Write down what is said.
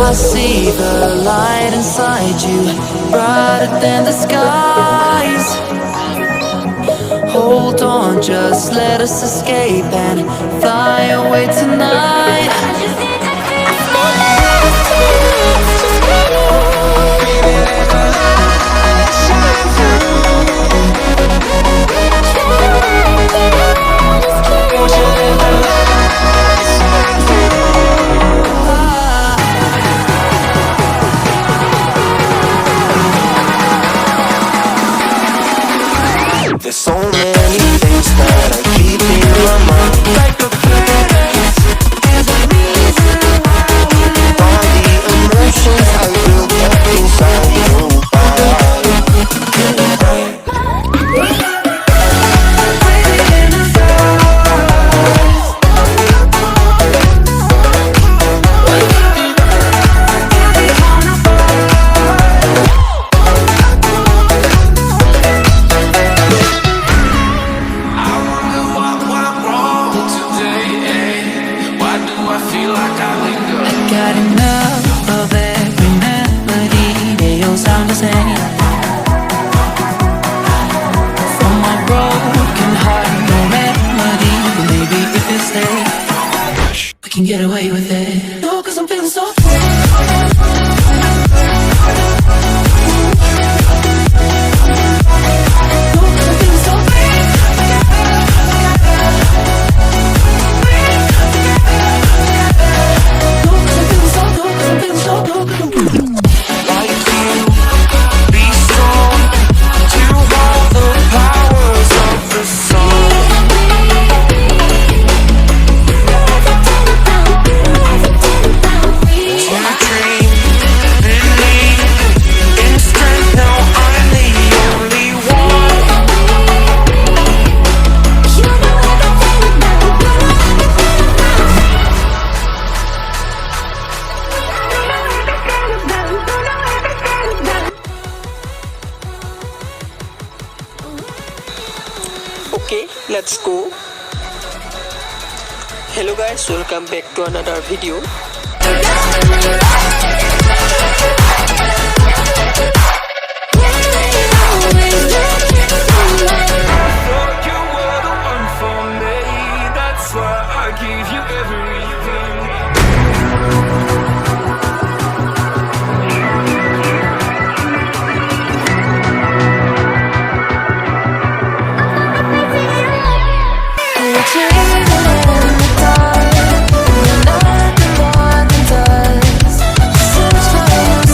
I see the light inside you, brighter than the skies. Hold on, just let us escape and fly away tonight. There's so many things that I keep in my mind, like a place and a reason why. All the emotions I built up inside you. Got enough of every melody, they all sound the same. From my broken heart, no remedy, but maybe if you stay, we can get away with it. No, 'cause I'm feeling so free. Okay, let's go. Hello guys, welcome back to another video.